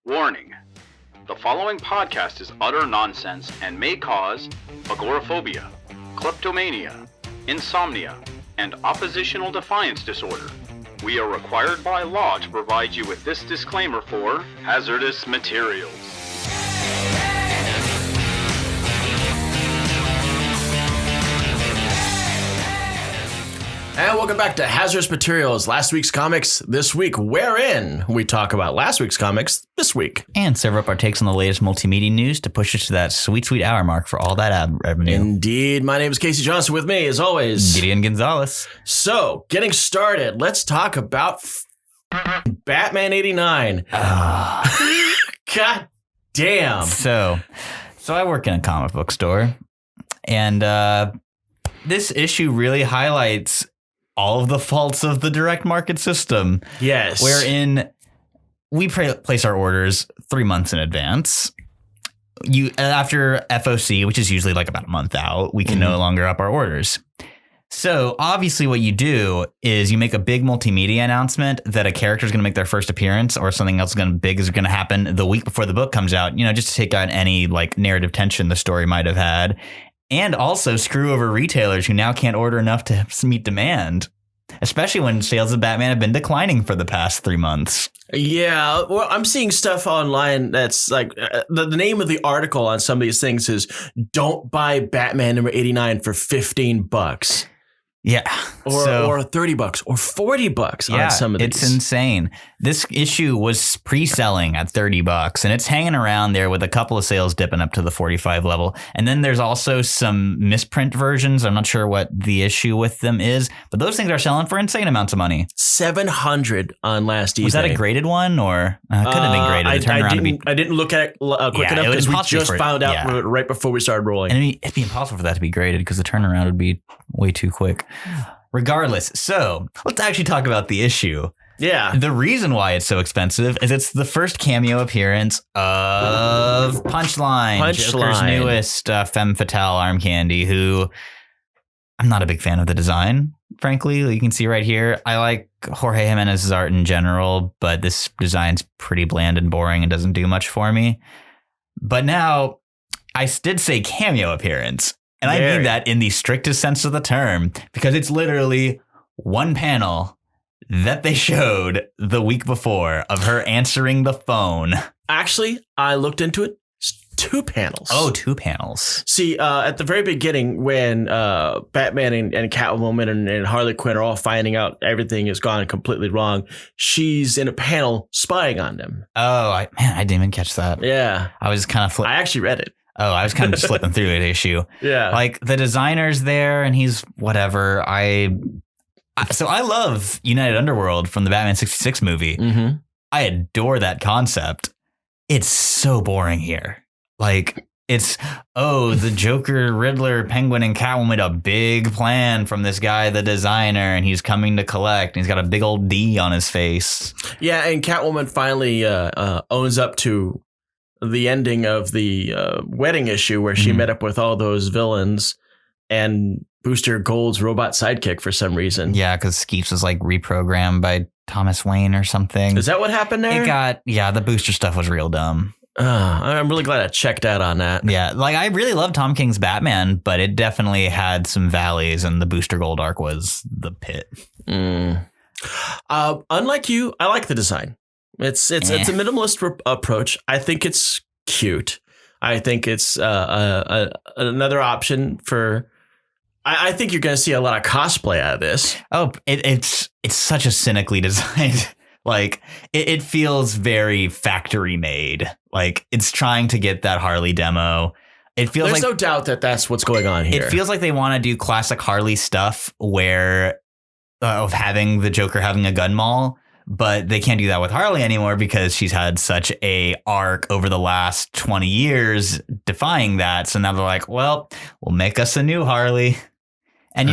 Warning. The following podcast is utter nonsense and may cause agoraphobia, kleptomania, insomnia, and oppositional defiance disorder. We are required by law to provide you with this disclaimer for hazardous materials. And welcome back to Hazardous Materials, last week's comics this week, wherein we talk about last week's comics this week. And serve up our takes on the latest multimedia news to push us to that sweet, sweet hour mark for all that ad revenue. Indeed. My name is Casey Johnson. With me, as always, Gideon Gonzalez. So, getting started, let's talk about Batman 89. God damn. So I work in a comic book store, and this issue really highlights all of the faults of the direct market system. Yes. Wherein we place our orders 3 months in advance. After FOC, which is usually like about a month out, we can no longer up our orders. So obviously what you do is you make a big multimedia announcement that a character is going to make their first appearance or something else big is going to happen the week before the book comes out, just to take out any like narrative tension the story might have had. And also screw over retailers who now can't order enough to meet demand, especially when sales of Batman have been declining for the past 3 months. Yeah, well, I'm seeing stuff online that's like the name of the article on some of these things is "Don't buy Batman number 89 for $15." Yeah. Or $30 or $40 on some of these. It's insane. This issue was pre-selling at $30 and it's hanging around there with a couple of sales dipping up to the 45 level. And then there's also some misprint versions. I'm not sure what the issue with them is, but those things are selling for insane amounts of money. $700 on last eBay. Was that a graded one or it couldn't have been graded? I didn't look at it quick enough because we just found out right before we started rolling. And it'd be impossible for that to be graded because the turnaround would be way too quick. Regardless, so let's actually talk about the issue. Yeah. The reason why it's so expensive is it's the first cameo appearance of Punchline, Joker's newest femme fatale arm candy, who I'm not a big fan of the design, frankly. You can see right here. I like Jorge Jimenez's art in general, but this design's pretty bland and boring and doesn't do much for me. But now I did say cameo appearance. And I mean that in the strictest sense of the term, because it's literally one panel that they showed the week before of her answering the phone. Actually, I looked into it. It's 2 panels. Oh, 2 panels. See, at the very beginning, when Batman and Catwoman and Harley Quinn are all finding out everything has gone completely wrong, she's in a panel spying on them. Oh, I didn't even catch that. Yeah. I was kind of I actually read it. Oh, I was kind of flipping through the issue. Yeah. Like the designer's there and he's whatever. So I love United Underworld from the Batman 66 movie. Mm-hmm. I adore that concept. It's so boring here. Like it's, the Joker, Riddler, Penguin, and Catwoman made a big plan from this guy, the designer, and he's coming to collect. And he's got a big old D on his face. Yeah, and Catwoman finally owns up to the ending of the wedding issue where she met up with all those villains and Booster Gold's robot sidekick for some reason. Yeah, because Skeets was like reprogrammed by Thomas Wayne or something. Is that what happened there? The Booster stuff was real dumb. I'm really glad I checked out on that. Yeah, like I really love Tom King's Batman, but it definitely had some valleys and the Booster Gold arc was the pit. Unlike you, I like the design. It's a minimalist approach. I think it's cute. I think it's another option for. I think you're going to see a lot of cosplay out of this. Oh, it's such a cynically designed. Like it feels very factory made. Like it's trying to get that Harley demo. It feels There's like no doubt that that's what's going on here. It feels like they want to do classic Harley stuff where of having the Joker having a gun mall. But they can't do that with Harley anymore because she's had such a arc over the last 20 years defying that. So now they're like, well, we'll make us a new Harley. And,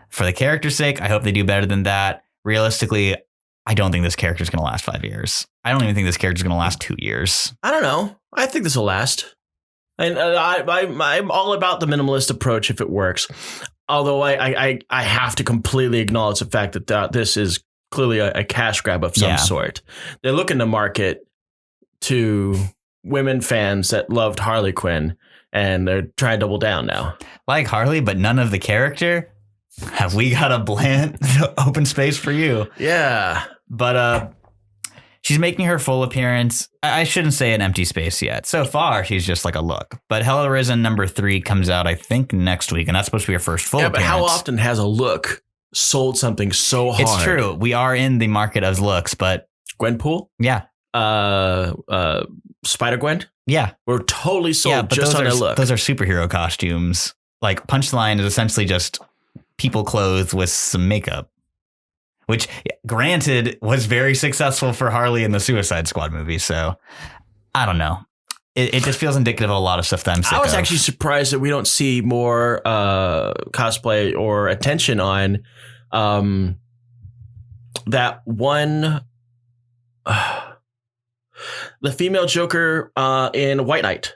for the character's sake, I hope they do better than that. Realistically, I don't think this character is going to last 5 years. I don't even think this character is going to last 2 years. I don't know. I think this will last. And I'm all about the minimalist approach if it works. Although I have to completely acknowledge the fact that this is clearly a cash grab of some sort. They're looking to market to women fans that loved Harley Quinn, and they're trying to double down now. Like Harley, but none of the character. Have we got a bland open space for you? Yeah. But she's making her full appearance. I shouldn't say an empty space yet. So far, she's just like a look. But Hell Arisen #3 comes out, I think, next week, and that's supposed to be her first full appearance. Yeah, but how often has a look sold something so hard? It's true. We are in the market of looks, but Gwenpool? Yeah. Spider-Gwen? Yeah. We're totally sold just on a look. Those are superhero costumes. Like, Punchline is essentially just people clothed with some makeup. Which, granted, was very successful for Harley in the Suicide Squad movie. So, I don't know. It just feels indicative of a lot of stuff that I'm sick of. I was actually surprised that we don't see more cosplay or attention on that one. The female Joker in White Knight.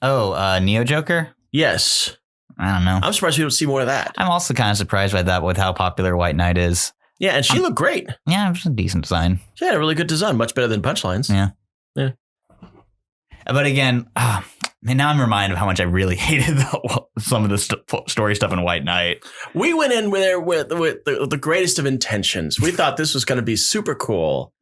Oh, Neo Joker? Yes. I don't know. I'm surprised we don't see more of that. I'm also kind of surprised by that with how popular White Knight is. Yeah, and she looked great. Yeah, it was a decent design. She had a really good design, much better than Punchlines. Yeah. Yeah. But again, now I'm reminded of how much I really hated some of the story stuff in White Knight. We went in there with the greatest of intentions. We thought this was going to be super cool.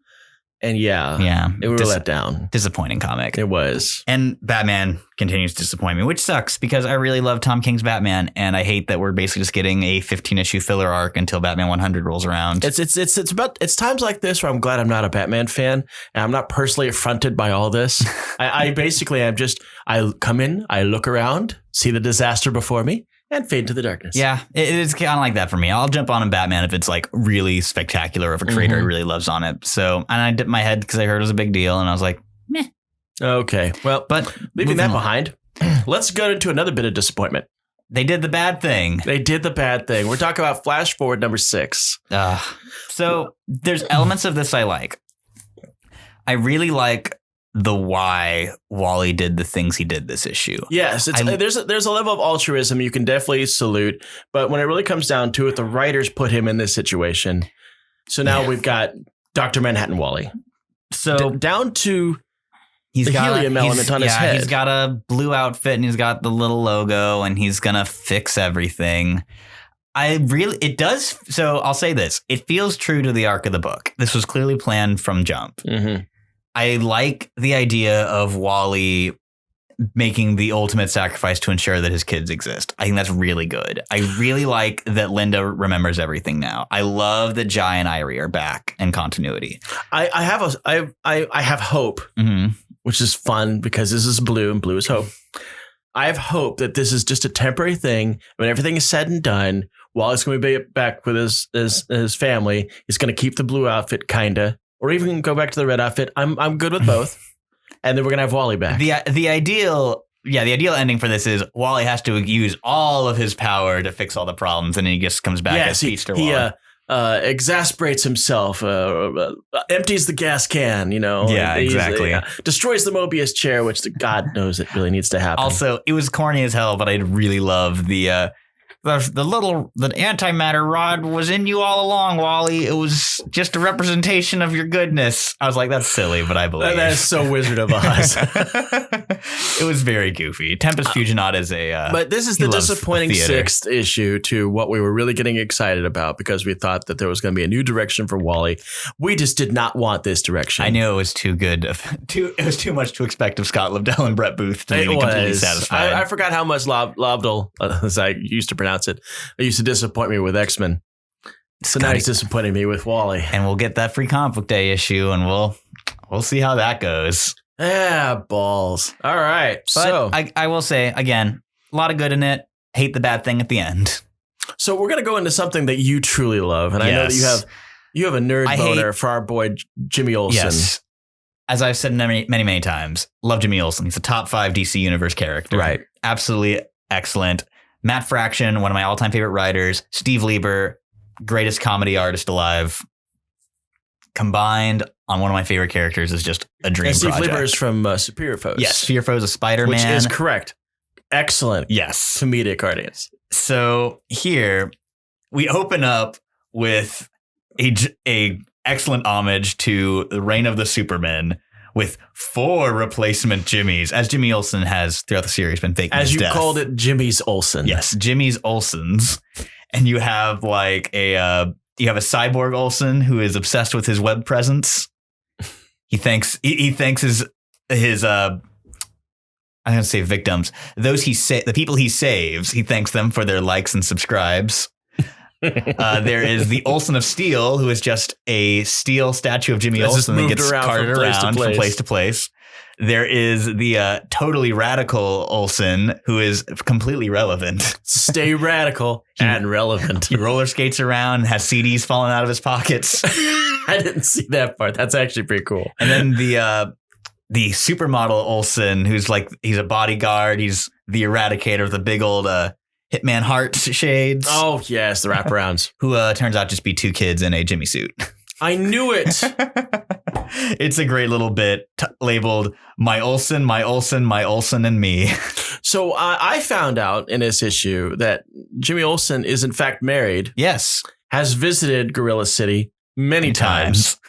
And yeah, it was let down. Disappointing comic. It was. And Batman continues to disappoint me, which sucks because I really love Tom King's Batman, and I hate that we're basically just getting a 15-issue filler arc until Batman 100 rolls around. It's times like this where I'm glad I'm not a Batman fan, and I'm not personally affronted by all this. I basically am just, I come in, I look around, see the disaster before me, and fade to the darkness. Yeah, it's kind of like that for me. I'll jump on in Batman if it's like really spectacular, if a creator really loves on it. So, and I dipped my head because I heard it was a big deal, and I was like, meh. Okay, well, but leaving that behind, let's go into another bit of disappointment. They did the bad thing. We're talking about Flash Forward #6. So there's elements of this I like. I really like the why Wally did the things he did this issue. Yes, there's a level of altruism you can definitely salute, but when it really comes down to it, the writers put him in this situation. So now we've got Dr. Manhattan Wally. So down to the helium element on his head. He's got a blue outfit and he's got the little logo and he's gonna fix everything. It does. So I'll say this: it feels true to the arc of the book. This was clearly planned from jump. Mm-hmm. I like the idea of Wally making the ultimate sacrifice to ensure that his kids exist. I think that's really good. I really like that Linda remembers everything now. I love that Jai and Irie are back in continuity. I have hope, which is fun because this is blue and blue is hope. I have hope that this is just a temporary thing. When everything is said and done, Wally's going to be back with his family. He's going to keep the blue outfit, kinda. Or even go back to the red outfit. I'm good with both. And then we're going to have Wally back. The ideal ending for this is Wally has to use all of his power to fix all the problems. And then he just comes back as Feaster Wally. He exasperates himself, empties the gas can, Yeah, exactly. Destroys the Mobius chair, which God knows it really needs to happen. Also, it was corny as hell, but I really love the antimatter rod was in you all along, Wally. It was just a representation of your goodness. I was like, that's silly, but I believe. That's so Wizard of Oz. It was very goofy. Tempest Fusionat is a... but this is the disappointing sixth issue to what we were really getting excited about because we thought that there was going to be a new direction for Wally. We just did not want this direction. I knew it was too good. It was too much to expect of Scott Lobdell and Brett Booth to be completely satisfied. I forgot how much Lobdell, as I used to pronounce it used to disappoint me with X-Men. So now he's disappointing me with Wally. And we'll get that free comic book day issue and we'll see how that goes. Yeah, balls. All right. But I will say, again, a lot of good in it. Hate the bad thing at the end. So we're going to go into something that you truly love. And I know that you have a nerd boner for our boy Jimmy Olsen. Yes. As I've said many, many, many times, love Jimmy Olsen. He's a top 5 DC Universe character. Right. Absolutely excellent. Matt Fraction, one of my all-time favorite writers. Steve Lieber, greatest comedy artist alive. Combined on one of my favorite characters is just a dream project. Steve Lieber is from Superior Foes. Yes, Superior Foes is Spider-Man. Which is correct. Excellent. Yes. Comedic audience. So here we open up with a excellent homage to the Reign of the Supermen, with 4 replacement Jimmys, as Jimmy Olsen has throughout the series been faking his death. As you called it, Jimmy's Olsen. Yes, Jimmy's Olsens. And you have like a cyborg Olsen who is obsessed with his web presence. He thanks his I'm going to say victims. The people he saves, he thanks them for their likes and subscribes. There is the Olsen of Steel, who is just a steel statue of Jimmy Olsen that gets carted around from place to place. There is the totally radical Olsen, who is completely relevant. Stay radical and relevant. He roller skates around and has CDs falling out of his pockets. I didn't see that part. That's actually pretty cool. And then the supermodel Olsen, he's a bodyguard. He's the eradicator of the big old Hitman Heart shades. Oh, yes, the wraparounds. Who turns out just be 2 kids in a Jimmy suit. I knew it. It's a great little bit labeled My Olsen, My Olsen, My Olsen, and Me. So I found out in this issue that Jimmy Olsen is in fact married. Yes. Has visited Gorilla City many times.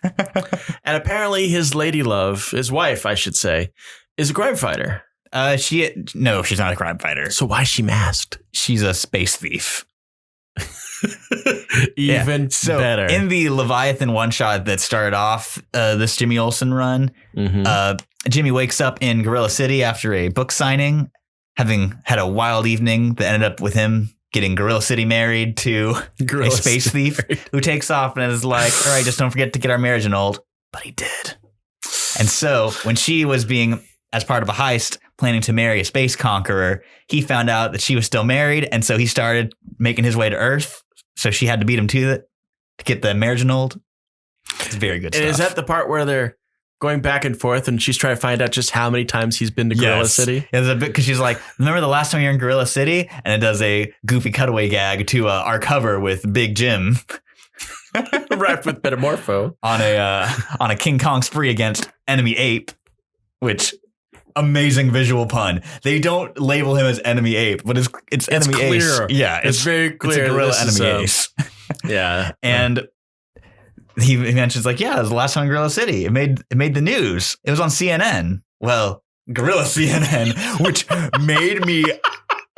And apparently his lady love, his wife, I should say, is a crime fighter. She's not a crime fighter. So why is she masked? She's a space thief. Even better. In the Leviathan one shot that started off this Jimmy Olsen run, Jimmy wakes up in Gorilla City after a book signing, having had a wild evening that ended up with him getting Gorilla City married to a space thief who takes off and is like, all right, just don't forget to get our marriage annulled. But he did. And so when she was being, as part of a heist, planning to marry a space conqueror, he found out that she was still married. And so he started making his way to Earth. So she had to beat him to it to get the marriage annulled. It's very good stuff. And is that the part where they're going back and forth and she's trying to find out just how many times he's been to Gorilla City? Yeah, there's a bit because she's like, remember the last time you were in Gorilla City? And it does a goofy cutaway gag to our cover with Big Jim. Wrapped with Metamorpho. On a King Kong spree against Enemy Ape, which... amazing visual pun. They don't label him as Enemy Ape, but it's Enemy clear. Ace. Yeah, it's very clear. It's a gorilla Enemy Ace. Yeah, and he mentions like, yeah, it was the last time in Gorilla City. It made the news. It was on CNN. Well, Gorilla CNN, which made me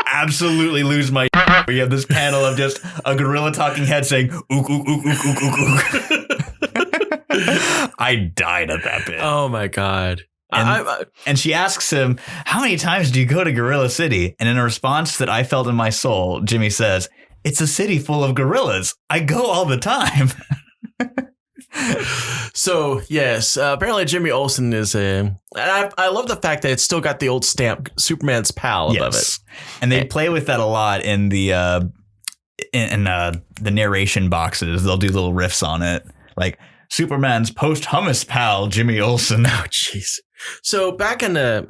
absolutely lose my. We have this panel of just a gorilla talking head saying ook ook ook ook ook ook ook. I died at that bit. Oh my god. And she asks him, how many times do you go to Gorilla City? And in a response that I felt in my soul, Jimmy says, it's a city full of gorillas. I go all the time. So, yes, apparently Jimmy Olsen is I love the fact that it's still got the old stamp, Superman's pal above it. And they play with that a lot in the narration boxes. They'll do little riffs on it. Like, Superman's post-hummus pal, Jimmy Olsen. Oh, jeez. So back in the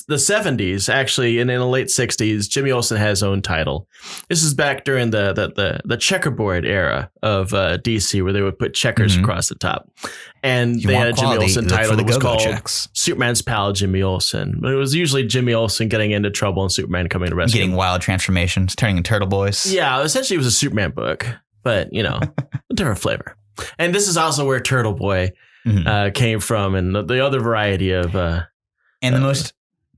70s, actually, and in the late 60s, Jimmy Olsen had his own title. This is back during the checkerboard era of DC, where they would put checkers across the top. And they had a Jimmy Olsen title that was called Superman's pal, Jimmy Olsen. But it was usually Jimmy Olsen getting into trouble and Superman coming to rescue him. Getting wild transformations, turning into Turtle Boys. Yeah, essentially it was a Superman book, but, a different flavor. And this is also where Turtle Boy came from, and the other variety of. And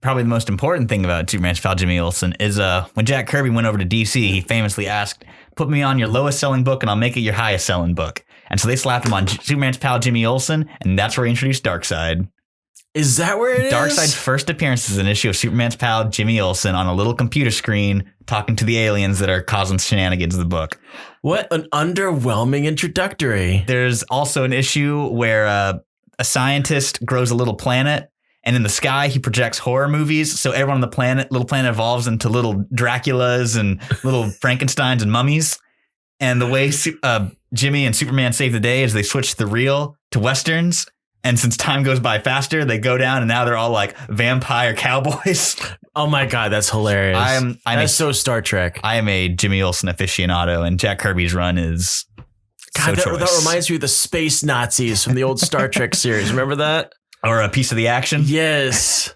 probably the most important thing about Superman's pal Jimmy Olsen is when Jack Kirby went over to DC, he famously asked, "Put me on your lowest selling book, and I'll make it your highest selling book." And so they slapped him on Superman's pal Jimmy Olsen, and that's where he introduced Darkseid. Is that where it is? Darkseid's first appearance is an issue of Superman's pal Jimmy Olsen on a little computer screen talking to the aliens that are causing shenanigans in the book. What an underwhelming introductory. There's also an issue where a scientist grows a little planet, and in the sky he projects horror movies. So everyone on the little planet evolves into little Draculas and little Frankensteins and mummies. And the way Jimmy and Superman save the day is they switch the reel to Westerns. And since time goes by faster, they go down, and now they're all like vampire cowboys. Oh my God, that's hilarious. That's so Star Trek. I am a Jimmy Olsen aficionado, and Jack Kirby's run is God, that reminds me of the space Nazis from the old Star Trek series. Remember that? Or a piece of the action? Yes.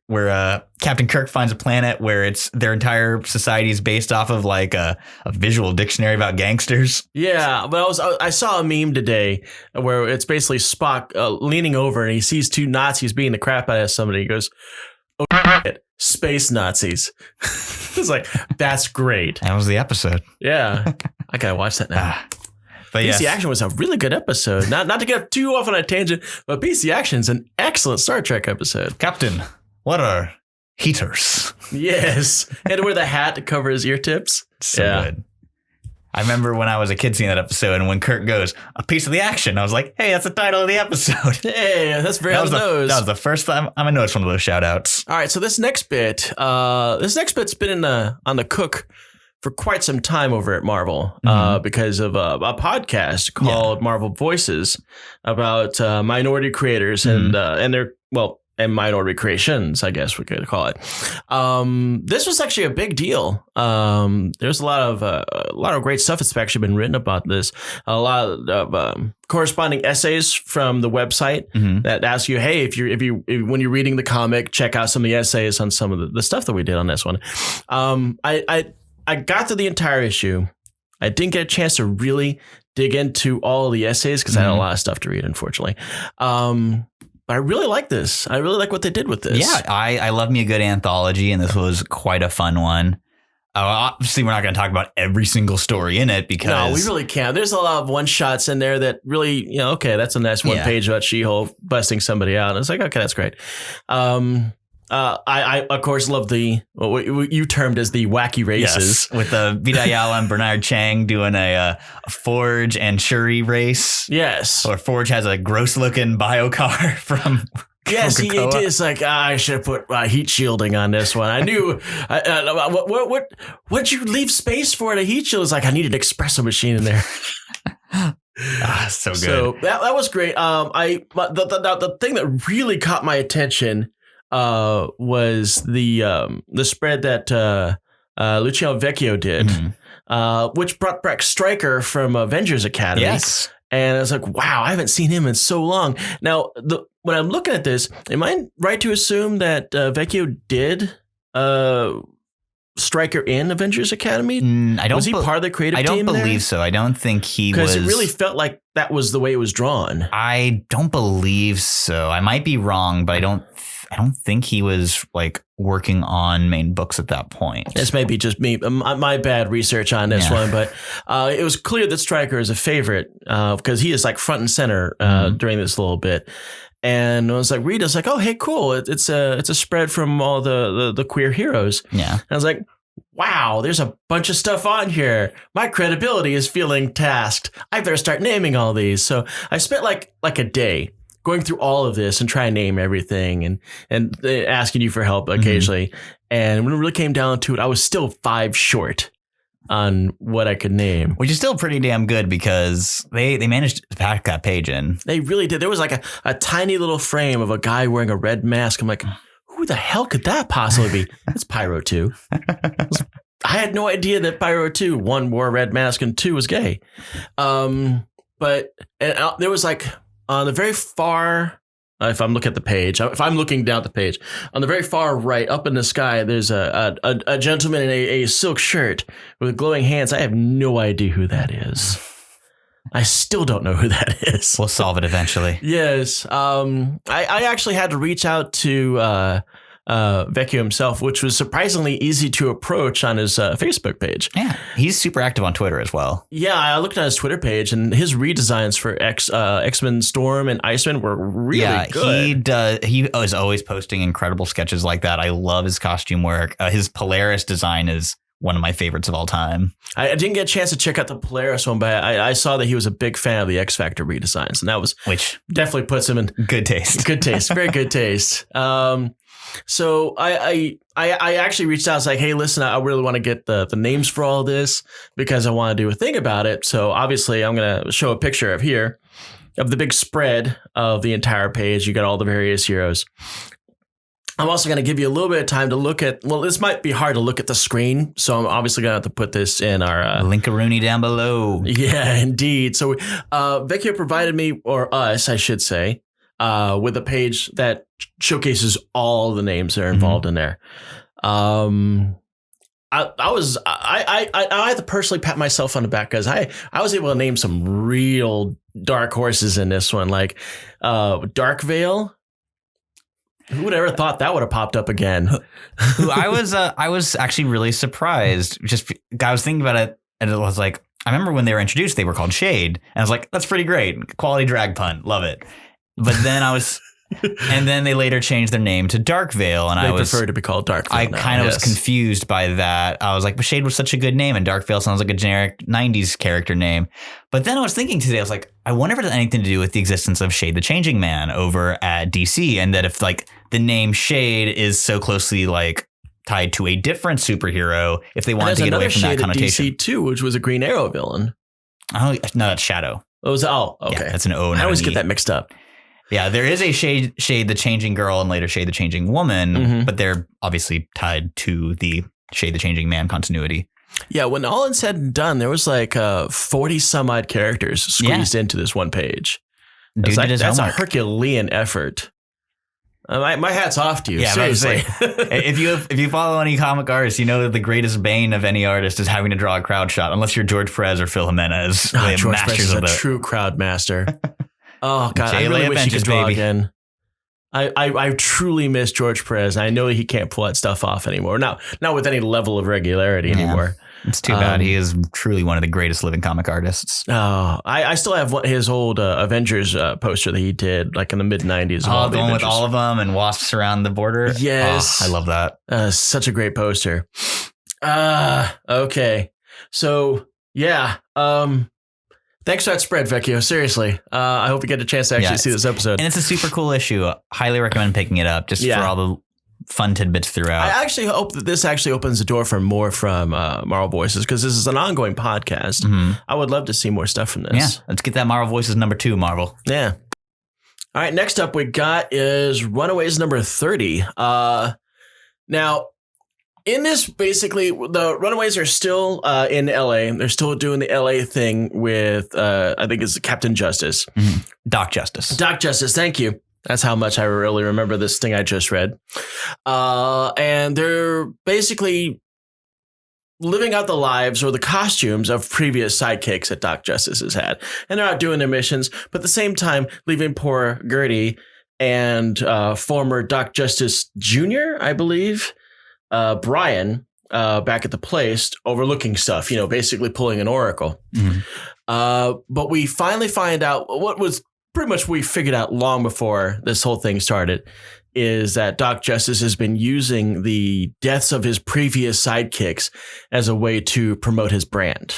where Captain Kirk finds a planet where it's their entire society is based off of like a visual dictionary about gangsters. Yeah, but I saw a meme today where it's basically Spock leaning over and he sees two Nazis beating the crap out of somebody. He goes, "Oh shit, space Nazis." It's like, that's great. That was the episode. Yeah, I gotta watch that now. But PC Action was a really good episode. Not to get too off on a tangent, but PC Action's an excellent Star Trek episode. Captain, what are heaters? Yes. And wear the hat to cover his ear tips. So good. I remember when I was a kid seeing that episode, and when Kirk goes, "A piece of the action," I was like, hey, that's the title of the episode. Hey, that's very on the nose. That was the first time. I know it's one of those shout outs. All right, so this next bit's been on the cook for quite some time over at Marvel because of a podcast called Marvel Voices about minority creators and their, and minority creations, I guess we could call it. This was actually a big deal. There's a lot of great stuff that's actually been written about this. A lot of corresponding essays from the website that ask you, hey, if when you're reading the comic, check out some of the essays on some of the stuff that we did on this one. I got through the entire issue. I didn't get a chance to really dig into all the essays because I had a lot of stuff to read, unfortunately. But I really like this. I really like what they did with this. Yeah, I love me a good anthology, and this was quite a fun one. Obviously, we're not going to talk about every single story in it because... No, we really can't. There's a lot of one-shots in there that really, okay, that's a nice one page about She-Hulk busting somebody out. And it's like, okay, that's great. I of course love what you termed as the wacky races with Vita Ayala and Bernard Chang doing a Forge and Shuri race. Yes, or Forge has a gross looking bio car from. Yes, he did. It's like I should have put heat shielding on this one. I knew. What'd you leave space for a heat shield? It's like I need an espresso machine in there. So good. So that was great. The thing that really caught my attention was the spread that Luciano Vecchio did, which brought back Stryker from Avengers Academy. Yes. And I was like, wow, I haven't seen him in so long. Now, when I'm looking at this, am I right to assume that Vecchio did Stryker in Avengers Academy? Was he part of the creative team? I don't believe so. I don't think he was. Because it really felt like that was the way it was drawn. I don't believe so. I might be wrong, but I don't think he was like working on main books at that point. This may be just me, my bad research on this one, but it was clear that Stryker is a favorite because he is like front and center during this little bit. And I was like, Rita's like, oh, hey, cool. It's a spread from all the queer heroes. Yeah. And I was like, wow, there's a bunch of stuff on here. My credibility is feeling tasked. I better start naming all these. So I spent like a day going through all of this and try and name everything and asking you for help occasionally. And when it really came down to it, I was still 5 short on what I could name. Which is still pretty damn good because they managed to pack that page in. They really did. There was like a tiny little frame of a guy wearing a red mask. I'm like, who the hell could that possibly be? It's Pyro 2. I had no idea that Pyro 2, 1 wore a red mask and 2 was gay. But there was like on the very far, if I'm looking at the page, if I'm looking down the page, on the very far right, up in the sky, there's a gentleman in a silk shirt with glowing hands. I have no idea who that is. I still don't know who that is. We'll solve it eventually. Yes. I actually had to reach out to Vecchio himself, which was surprisingly easy to approach on his Facebook page. Yeah, he's super active on Twitter as well. Yeah, I looked at his Twitter page, and his redesigns for X-Men Storm and Iceman were really good. He is always posting incredible sketches like that. I love his costume work. His Polaris design is one of my favorites of all time. I didn't get a chance to check out the Polaris one, but I saw that he was a big fan of the X Factor redesigns, and which definitely puts him in good taste. Good taste, very good taste. So I actually reached out. I was like, hey, listen, I really want to get the names for all this because I want to do a thing about it. So obviously I'm going to show a picture of the big spread of the entire page. You got all the various heroes. I'm also going to give you a little bit of time to look at, this might be hard to look at the screen. So I'm obviously going to have to put this in our link-a-rooney down below. Yeah, indeed. So Vecchio provided me, or us, I should say, with a page that showcases all the names that are involved in there. I had to personally pat myself on the back because I was able to name some real dark horses in this one, like Dark Veil. Who would ever thought that would have popped up again? I was actually really surprised. I was thinking about it, and it was like, I remember when they were introduced, they were called Shade, and I was like, that's pretty great, quality drag pun, love it. But then and then they later changed their name to Dark Veil, and they prefer to be called Dark Veil. I kind of was confused by that. I was like, but Shade was such a good name, and Dark Veil sounds like a generic 90s character name. But then I was thinking today, I was like, I wonder if it has anything to do with the existence of Shade the Changing Man over at DC, and that if like the name Shade is so closely like tied to a different superhero, if they wanted to get away from that connotation. DC too, which was a Green Arrow villain. Oh no, that's Shadow. Okay. Yeah, that's an O. I always get that mixed up. Yeah, there is a Shade the Changing Girl and later Shade the Changing Woman, but they're obviously tied to the Shade the Changing Man continuity. Yeah, when all is said and done, there was like 40 some odd characters squeezed into this one page. That's a Herculean effort. My hat's off to you. Yeah, seriously. if you follow any comic artists, you know that the greatest bane of any artist is having to draw a crowd shot, unless you're George Perez or Phil Jimenez. George Perez is a true crowd master. Oh God, I really wish he could draw again. I truly miss George Perez. I know he can't pull that stuff off anymore. Not with any level of regularity anymore. It's too bad. He is truly one of the greatest living comic artists. Oh, I still have his old Avengers poster that he did like in the mid 90s. Oh, the one with all of them and wasps around the border. Yes. I love that. Such a great poster. Okay. So yeah. Thanks for that spread, Vecchio. Seriously. I hope you get a chance to actually see this episode. And it's a super cool issue. Highly recommend picking it up just for all the fun tidbits throughout. I actually hope that this actually opens the door for more from Marvel Voices, because this is an ongoing podcast. I would love to see more stuff from this. Yeah, let's get that Marvel Voices #2, Marvel. Yeah. All right, next up we got is Runaways number 30. Now, in this, basically, the Runaways are still in LA. They're still doing the LA thing with, I think it's Captain Justice. Doc Justice. Doc Justice, thank you. That's how much I really remember this thing I just read. And they're basically living out the lives or the costumes of previous sidekicks that Doc Justice has had. And they're out doing their missions, but at the same time, leaving poor Gerry and former Doc Justice Jr., I believe, Brian, back at the place overlooking stuff, basically pulling an oracle. But we finally find out what was pretty much we figured out long before this whole thing started, is that Doc Justice has been using the deaths of his previous sidekicks as a way to promote his brand.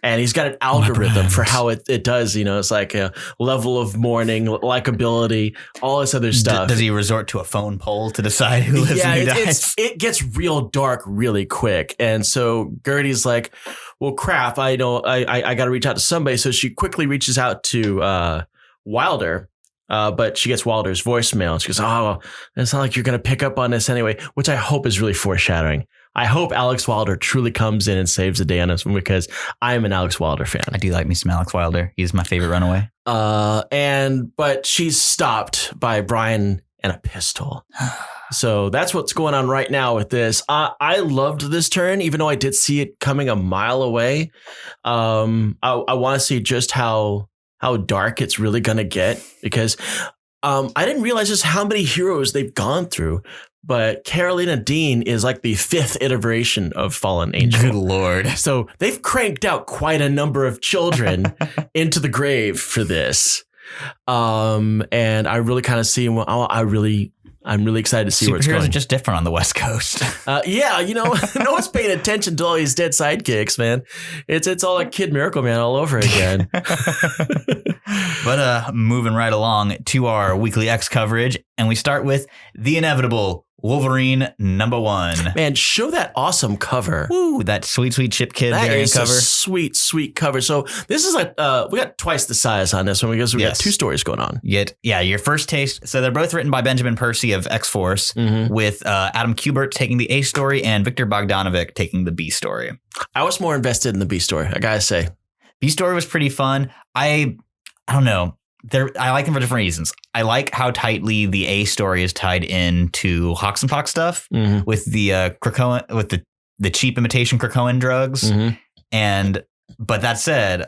And he's got an algorithm for how it does, it's like a level of mourning, likability, all this other stuff. Does he resort to a phone poll to decide who lives and who dies? It gets real dark really quick. And so Gertie's like, well, crap, I got to reach out to somebody. So she quickly reaches out to Wilder, but she gets Wilder's voicemail. She goes, oh, it's not like you're going to pick up on this anyway, which I hope is really foreshadowing. I hope Alex Wilder truly comes in and saves the day on this one, because I am an Alex Wilder fan. I do like me some Alex Wilder. He's my favorite Runaway. But she's stopped by Brian and a pistol. So that's what's going on right now with this. I loved this turn, even though I did see it coming a mile away. I want to see just how dark it's really going to get, because I didn't realize just how many heroes they've gone through. But Carolina Dean is like the 5th iteration of Fallen Angel. Good Lord. So they've cranked out quite a number of children into the grave for this. And I really kind of see, I'm really excited to see where it's going. Superheroes are just different on the West Coast. No one's paying attention to all these dead sidekicks, man. It's all like Kid Miracle Man all over again. But moving right along to our weekly X coverage, and we start with the inevitable Wolverine #1. Man, show that awesome cover. Woo, that sweet Chip Kid variant cover. A sweet cover. So this is like we got twice the size on this one, because we got 2 stories going on. Your first taste. So they're both written by Benjamin Percy of X-Force, with Adam Kubert taking the A story and Viktor Bogdanovic taking the B story. I was more invested in the B story, I gotta say. B story was pretty fun. I don't know. I like them for different reasons. I like how tightly the A story is tied into Hawks and Pox stuff with the Krakoan, with the cheap imitation Krakoan drugs. But that said,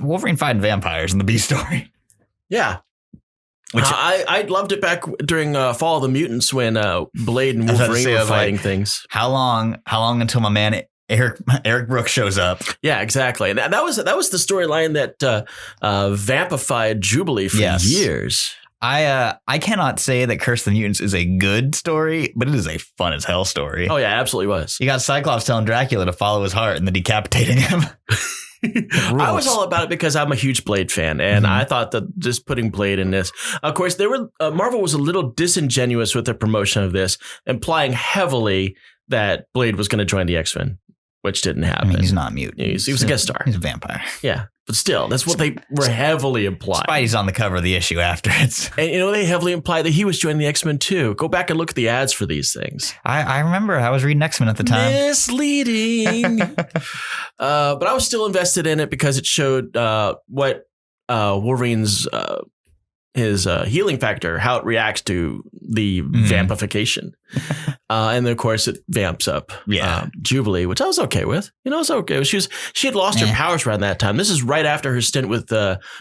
Wolverine fighting vampires in the B story. Yeah. Which I loved it back during Fall of the Mutants when Blade and Wolverine were fighting things. How long until my man Eric Brooks shows up? Yeah, exactly. And that was the storyline that vampified Jubilee for years. I cannot say that Curse of the Mutants is a good story, but it is a fun as hell story. Oh yeah, absolutely was. You got Cyclops telling Dracula to follow his heart and then decapitating him. I was all about it because I'm a huge Blade fan, and I thought that just putting Blade in this, of course, Marvel was a little disingenuous with their promotion of this, implying heavily that Blade was going to join the X-Men, which didn't happen. I mean, he's not a mutant. He was a guest star. He's a vampire. Yeah, but still, that's what they were heavily implying. Spidey's on the cover of the issue after it. And they heavily implied that he was joining the X-Men too. Go back and look at the ads for these things. I remember I was reading X-Men at the time. Misleading. But I was still invested in it because it showed what Wolverine's his healing factor, how it reacts to the vampification. And then, of course, it vamps up Jubilee, which I was okay with. It was okay. She had lost her powers around that time. This is right after her stint with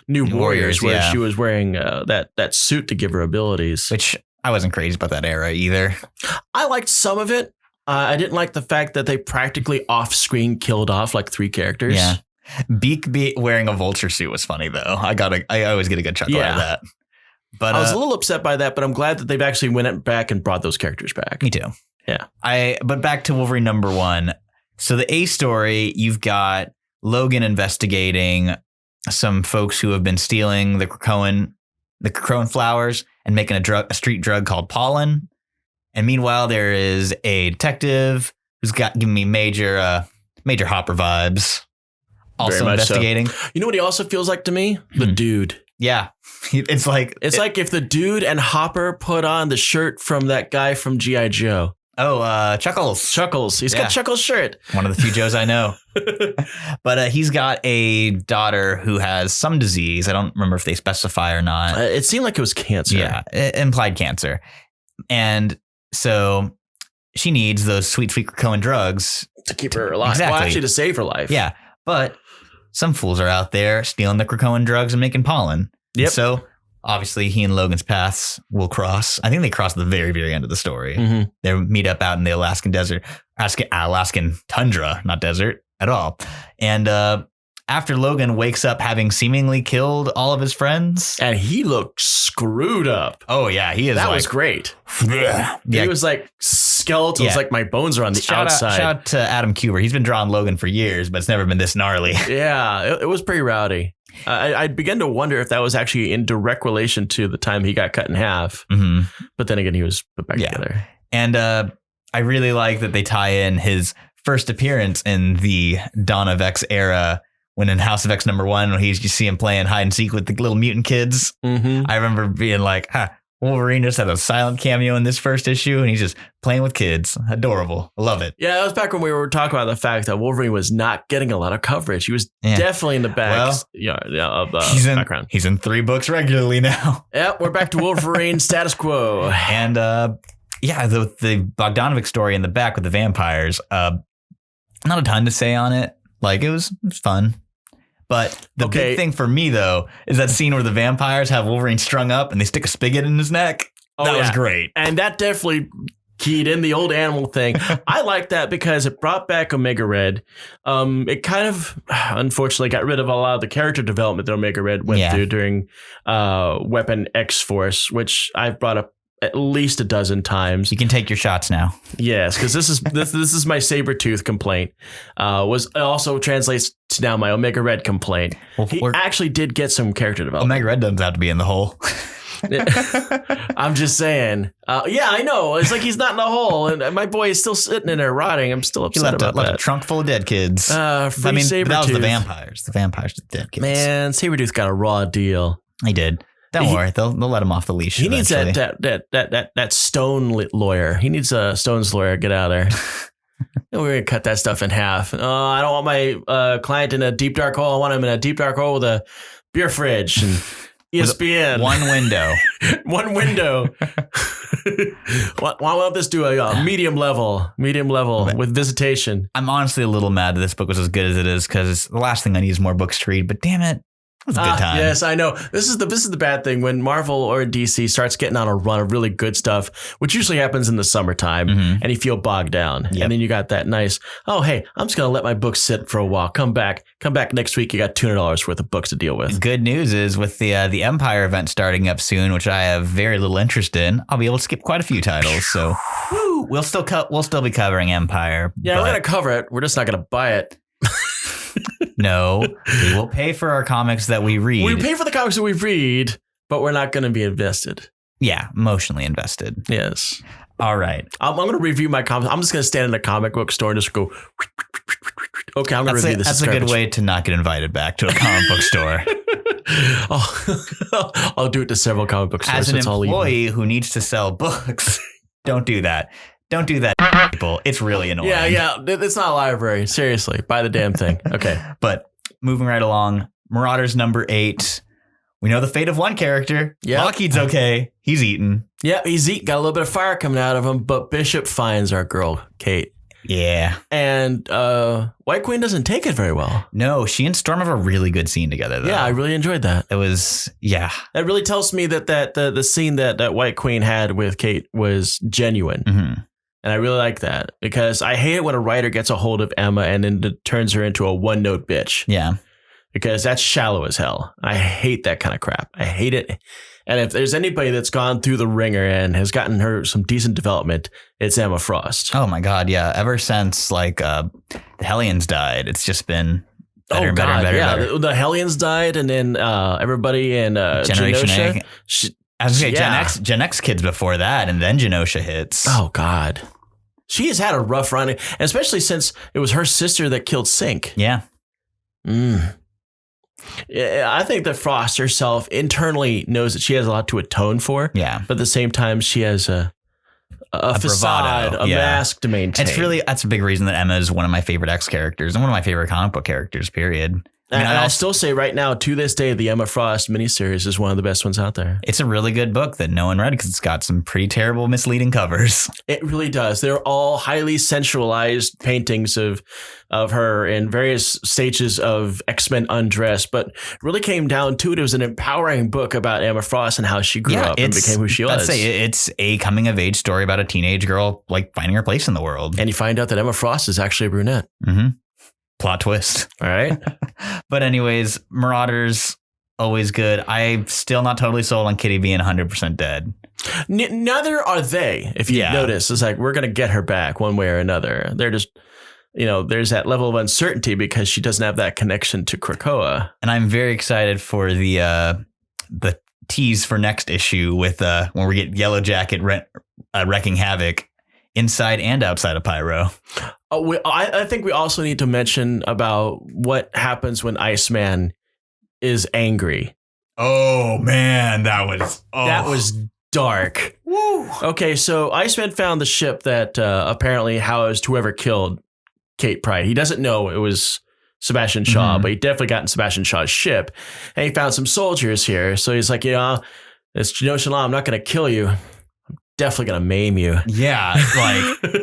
New Warriors, where she was wearing that suit to give her abilities. Which I wasn't crazy about that era either. I liked some of it. I didn't like the fact that they practically off-screen killed off like 3 characters. Yeah. Beak wearing a vulture suit was funny, though. I always get a good chuckle out of that. But I was a little upset by that, but I'm glad that they've actually went back and brought those characters back. Me too. Yeah. But back to Wolverine #1. So the A story, you've got Logan investigating some folks who have been stealing the Krakoan flowers and making a street drug called pollen. And meanwhile, there is a detective who's giving me major Hopper vibes. Also investigating. So. You know what he also feels like to me? The dude. Yeah. It's like if the dude and Hopper put on the shirt from that guy from G.I. Joe. Oh, Chuckles. Chuckles. He's got Chuckles' shirt. One of the few Joes I know. But he's got a daughter who has some disease. I don't remember if they specify or not. It seemed like it was cancer. Yeah, it implied cancer. And so she needs those sweet Krakoan drugs to keep her alive. Exactly. Well, actually, to save her life. Yeah, but some fools are out there stealing the Krakoan drugs and making pollen. Yep. So obviously he and Logan's paths will cross. I think they cross at the very, very end of the story. They meet up out in the Alaskan desert, Alaskan tundra, not desert at all. And after Logan wakes up having seemingly killed all of his friends. And he looked screwed up. Oh, yeah. He is. That was great. Yeah. He was like skeletons, like my bones are on the outside. Shout out to Adam Kubert. He's been drawing Logan for years, but it's never been this gnarly. Yeah, it was pretty rowdy. I began to wonder if that was actually in direct relation to the time he got cut in half. But then again, he was put back together. And I really like that they tie in his first appearance in the Dawn of X era. When in House of X #1, when you see him playing hide and seek with the little mutant kids. I remember being like, Wolverine just had a silent cameo in this first issue, and he's just playing with kids. Adorable. I love it. Yeah, that was back when we were talking about the fact that Wolverine was not getting a lot of coverage. He was definitely in the back of the background. He's in 3 books regularly now. Yep, we're back to Wolverine status quo. And the Bogdanovic story in the back with the vampires, not a ton to say on it. Like, it was fun. But the big thing for me, though, is that scene where the vampires have Wolverine strung up and they stick a spigot in his neck. That was great. And that definitely keyed in the old animal thing. I like that because it brought back Omega Red. It kind of, unfortunately, got rid of a lot of the character development that Omega Red went through during Weapon X-Force, which I've brought up at least a dozen times. You can take your shots now. Yes, because this is my Sabretooth complaint. Was also translates to now my Omega Red complaint. He actually did get some character development. Omega Red doesn't have to be in the hole. I'm just saying. Yeah, I know. It's like he's not in the hole, and my boy is still sitting in there rotting. I'm still upset about that. Left a trunk full of dead kids. Sabretooth. That was the vampires. The vampires are dead kids. Man, Sabretooth got a raw deal. He did. Don't worry, they'll let him off the leash. He needs that Stone lawyer. He needs a Stone's lawyer. Get out of there. We're gonna cut that stuff in half. I don't want my client in a deep dark hole. I want him in a deep dark hole with a beer fridge. And ESPN. One window. One window. Why won't this do a medium level with visitation? I'm honestly a little mad that this book was as good as it is because the last thing I need is more books to read. But damn it, it was a good time. Yes, I know. This is the bad thing when Marvel or DC starts getting on a run of really good stuff, which usually happens in the summertime, and you feel bogged down. Yep. And then you got that nice, oh, hey, I'm just going to let my books sit for a while. Come back next week. You got $200 worth of books to deal with. Good news is with the Empire event starting up soon, which I have very little interest in, I'll be able to skip quite a few titles. So we'll still be covering Empire. Yeah, we're going to cover it. We're just not going to buy it. No, we will pay for our comics that we read. We pay for the comics that we read, but we're not going to be invested. Yeah, emotionally invested. Yes. All right. I'm going to review my comics. I'm just going to stand in a comic book store and just go, okay, I'm going to review this. That's a good way to not get invited back to a comic book store. I'll do it to several comic book stores. As an employee who needs to sell books, don't do that. Don't do that, people. It's really annoying. Yeah. It's not a library. Seriously. Buy the damn thing. Okay. But moving right along, Marauders number 8. We know the fate of one character. Yeah. Lockheed's okay. He's eaten. Yeah, he's eaten. Got a little bit of fire coming out of him, but Bishop finds our girl, Kate. Yeah. And White Queen doesn't take it very well. No, she and Storm have a really good scene together, though. Yeah, I really enjoyed that. It was, yeah. That really tells me that the scene that White Queen had with Kate was genuine. Mm-hmm. And I really like that because I hate it when a writer gets a hold of Emma and then turns her into a one-note bitch. Yeah. Because that's shallow as hell. I hate that kind of crap. I hate it. And if there's anybody that's gone through the ringer and has gotten her some decent development, it's Emma Frost. Oh, my God. Yeah. Ever since the Hellions died, it's just been better and better and better. Yeah. Better. The Hellions died and then everybody in Generation Genosha. I was going to say Gen X kids before that, and then Genosha hits. Oh, God. She has had a rough run, especially since it was her sister that killed Sync. Yeah. I think that Frost herself internally knows that she has a lot to atone for. Yeah. But at the same time, she has a facade, bravado, a mask to maintain. That's a big reason that Emma is one of my favorite X characters and one of my favorite comic book characters, period. I'll still say right now, to this day, the Emma Frost miniseries is one of the best ones out there. It's a really good book that no one read because it's got some pretty terrible, misleading covers. It really does. They're all highly sensualized paintings of her in various stages of X-Men undress, but really came down to it. It was an empowering book about Emma Frost and how she grew up and became who she was. It's a coming-of-age story about a teenage girl finding her place in the world. And you find out that Emma Frost is actually a brunette. Mm-hmm. Plot twist. All right. But anyways, Marauders, always good. I'm still not totally sold on Kitty being 100% dead. Neither are they. If you notice, it's like, we're going to get her back one way or another. They're just, there's that level of uncertainty because she doesn't have that connection to Krakoa. And I'm very excited for the tease for next issue with when we get Yellow Jacket wrecking havoc inside and outside of Pyro. I think we also need to mention about what happens when Iceman is angry. Oh, man, that was dark. Woo. Okay, so Iceman found the ship that apparently housed whoever killed Kate Pryde. He doesn't know it was Sebastian Shaw, but he definitely got in Sebastian Shaw's ship. And he found some soldiers here. So he's like, it's Genosha Law. I'm not going to kill you. Definitely gonna maim you. Yeah,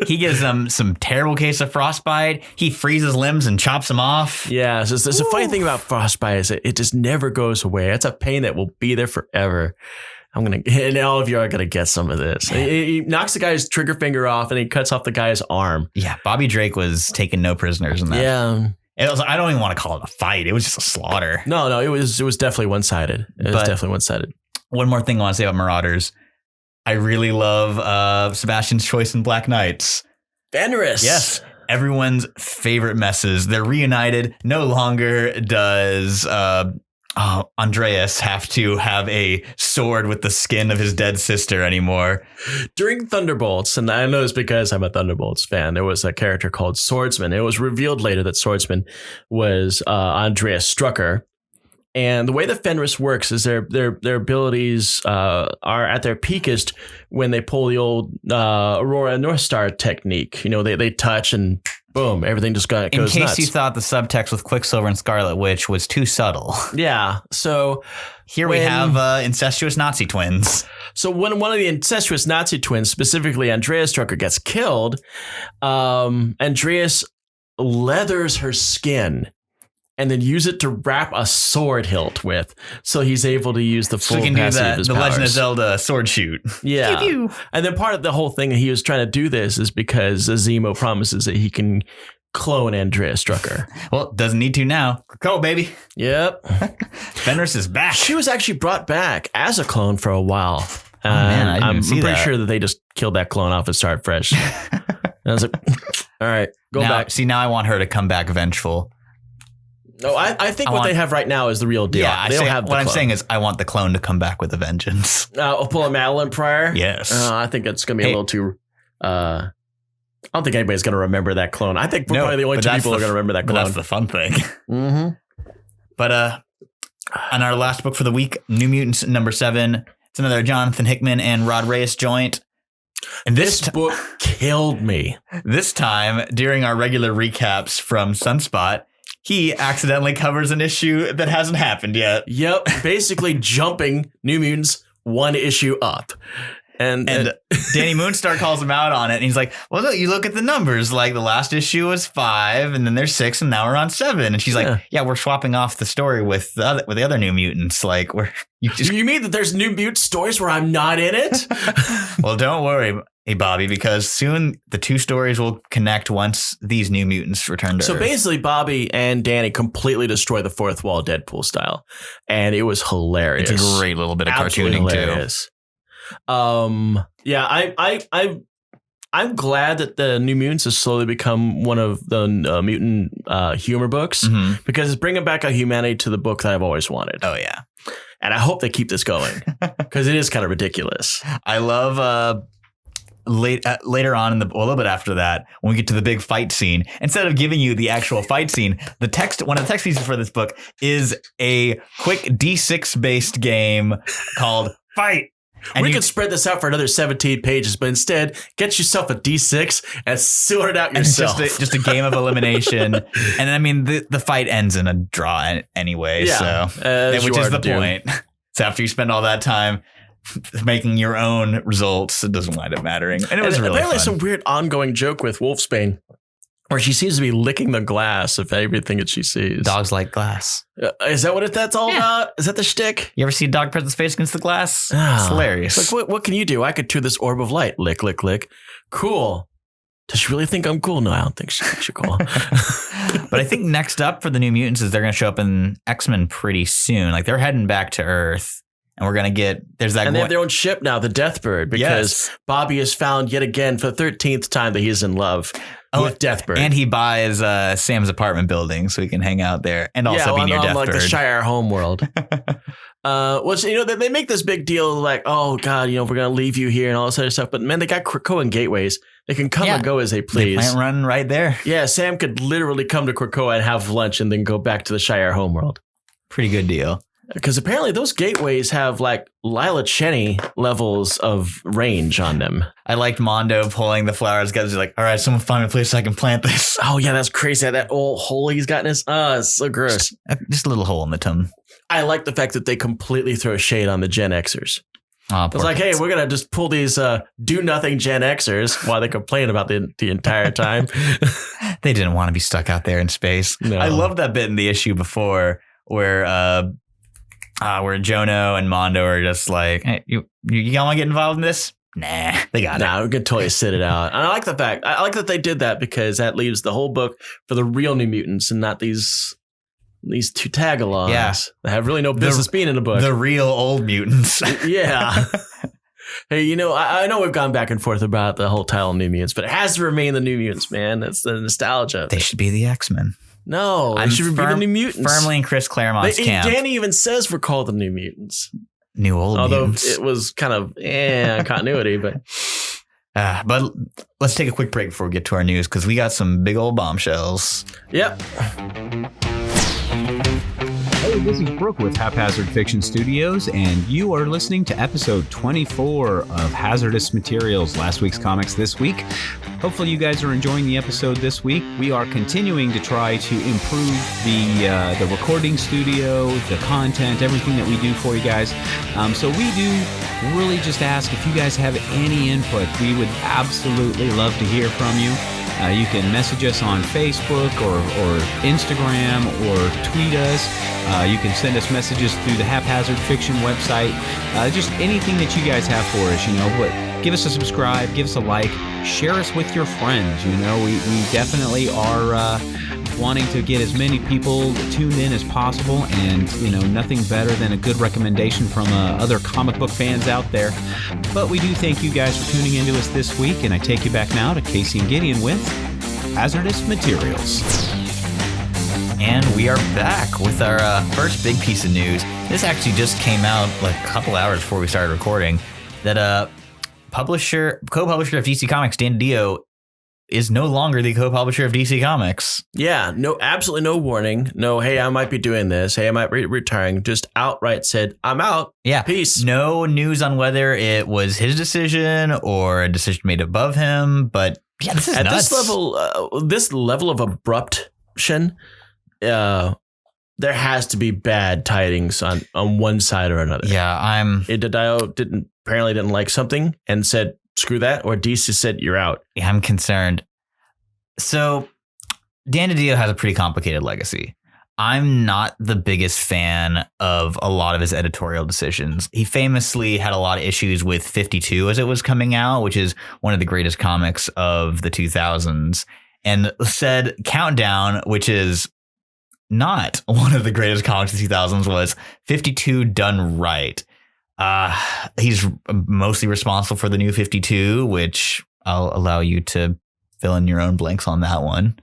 he gives them some terrible case of frostbite. He freezes limbs and chops them off. Yeah, so there's a funny thing about frostbite is it just never goes away. It's a pain that will be there forever. And all of you are gonna get some of this. He knocks the guy's trigger finger off and he cuts off the guy's arm. Yeah, Bobby Drake was taking no prisoners in that. Yeah. It was, I don't even want to call it a fight. It was just a slaughter. No, it was definitely one-sided. One more thing I want to say about Marauders. I really love Sebastian's choice in Black Knights. Fenris. Yes. Everyone's favorite messes. They're reunited. No longer does Andreas have to have a sword with the skin of his dead sister anymore. During Thunderbolts, and I know this because I'm a Thunderbolts fan, there was a character called Swordsman. It was revealed later that Swordsman was Andreas Strucker. And the way the Fenris works is their abilities are at their peakest when they pull the old Aurora North Star technique. They touch and boom, everything just goes nuts. In case you thought the subtext with Quicksilver and Scarlet Witch was too subtle. Yeah. So here we have incestuous Nazi twins. So when one of the incestuous Nazi twins, specifically Andreas Drucker, gets killed, Andreas leathers her skin and then use it to wrap a sword hilt with, so he's able to use the full capacity of his powers. Legend of Zelda sword shoot. Yeah. Pew, pew. And then part of the whole thing he was trying to do this is because Zemo promises that he can clone Andreas Drucker. Well, doesn't need to now. Krakoa, baby. Yep. Fenris is back. She was actually brought back as a clone for a while. Man, I didn't see pretty sure that they just killed that clone off and start fresh. And I was like, all right, go back. See, now I want her to come back vengeful. No, I think what they have right now is the real deal. Yeah, I'm saying is I want the clone to come back with a vengeance. I'll pull a Madeline Pryor. Yes. I think it's going to be a little too... I don't think anybody's going to remember that clone. I think we're probably the only two people who are going to remember that clone. But that's the fun thing. Mm-hmm. But on our last book for the week, New Mutants number 7, it's another Jonathan Hickman and Rod Reyes joint. And this book killed me. This time, during our regular recaps from Sunspot, he accidentally covers an issue that hasn't happened yet. Yep. Basically jumping New Mutants one issue up. And Danny Moonstar calls him out on it. And he's like, well, look, you look at the numbers. Like the last issue was 5 and then there's 6 and now we're on 7. And she's like, yeah, we're swapping off the story with the other New Mutants. Like you mean that there's New Mutant stories where I'm not in it? Well, don't worry, hey, Bobby, because soon the 2 stories will connect once these New Mutants return to Earth. So basically Bobby and Danny completely destroy the fourth wall Deadpool style. And it was hilarious. It's a great little bit of cartooning hilarious. Too. Yeah, I'm glad that the New Mutants has slowly become one of the mutant humor books because it's bringing back a humanity to the book that I've always wanted. Oh yeah, and I hope they keep this going because it is kind of ridiculous. I love later on a little bit after that, when we get to the big fight scene, instead of giving you the actual fight scene, one of the text pieces for this book is a quick D6 based game called Fight. And we could spread this out for another 17 pages, but instead, get yourself a D6 and sort it out yourself. It's just a game of elimination. And I mean, the fight ends in a draw anyway, so which is the point. So after you spend all that time making your own results, it doesn't wind up mattering. And it was really apparently fun. Some weird ongoing joke with Wolfsbane, where she seems to be licking the glass of everything that she sees. Dogs like glass. Is that what that's all about? Is that the shtick? You ever see a dog press its face against the glass? It's hilarious. It's like, what can you do? I could turn this orb of light. Lick, lick, lick. Cool. Does she really think I'm cool? No, I don't think she thinks you're cool. But I think next up for the New Mutants is they're going to show up in X-Men pretty soon. Like they're heading back to Earth. And we're going to get, there's that. And they have their own ship now, the Deathbird, because Bobby has found yet again for the 13th time that he's in love with Deathbird. And he buys Sam's apartment building so he can hang out there and also be near Deathbird. Like the Shire homeworld. They make this big deal like, oh God, we're going to leave you here and all this other stuff. But man, they got Krakoan gateways. They can come and go as they please. They plant run right there. Yeah, Sam could literally come to Krakoa and have lunch and then go back to the Shire homeworld. Pretty good deal. Because apparently those gateways have like Lila Cheney levels of range on them. I liked Mondo pulling the flowers together. He's like, all right, someone find me a place so I can plant this. Oh, yeah, that's crazy. That old hole he's got in his... it's so gross. Just a little hole in the tongue. I like the fact that they completely throw shade on the Gen Xers. It's like, hey, we're going to just pull these do-nothing Gen Xers while they complain about the entire time. They didn't want to be stuck out there in space. No. I love that bit in the issue before where Jono and Mondo are just like, hey, you want to get involved in this? Nah, they got it. Nah, we can totally sit it out. And I like that they did that because that leaves the whole book for the real New Mutants and not these two tag-alongs that have really no business being in a book. The real old mutants. Yeah. Hey, I know we've gone back and forth about the whole title New Mutants, but it has to remain the New Mutants, man. That's the nostalgia. They should be the X-Men. No, they should be the New Mutants. Firmly in Chris Claremont's camp. Danny even says we're called the New Mutants. New old mutants. Although it was kind of continuity, but let's take a quick break before we get to our news because we got some big old bombshells. Yep. Hey, this is Brooke with Haphazard Fiction Studios, and you are listening to episode 24 of Hazardous Materials, last week's comics this week. Hopefully you guys are enjoying the episode this week. We are continuing to try to improve the recording studio, the content, everything that we do for you guys. So we do really just ask if you guys have any input. We would absolutely love to hear from you. You can message us on Facebook or Instagram or tweet us. You can send us messages through the Haphazard Fiction website. Just anything that you guys have for us, But give us a subscribe, give us a like, share us with your friends. We definitely are wanting to get as many people tuned in as possible, and nothing better than a good recommendation from other comic book fans out there. But we do thank you guys for tuning into us this week, and I take you back now to Casey and Gideon with Hazardous Materials. And we are back with our first big piece of news. This actually just came out like a couple hours before we started recording, that co-publisher of DC Comics, Dan DiDio, is no longer the co-publisher of DC Comics. Yeah, absolutely no warning. No, hey, I might be doing this. Hey, I might be retiring. Just outright said, I'm out. Yeah. Peace. No news on whether it was his decision or a decision made above him. But yeah, this is at nuts. this level of abruption, there has to be bad tidings on one side or another. Yeah, DiDio apparently didn't like something and said, screw that, or DC said, you're out. Yeah, I'm concerned. So Dan DiDio has a pretty complicated legacy. I'm not the biggest fan of a lot of his editorial decisions. He famously had a lot of issues with 52 as it was coming out, which is one of the greatest comics of the 2000s, and said Countdown, which is not one of the greatest comics of the 2000s, was 52 done right. He's mostly responsible for the new 52, which I'll allow you to fill in your own blanks on that one.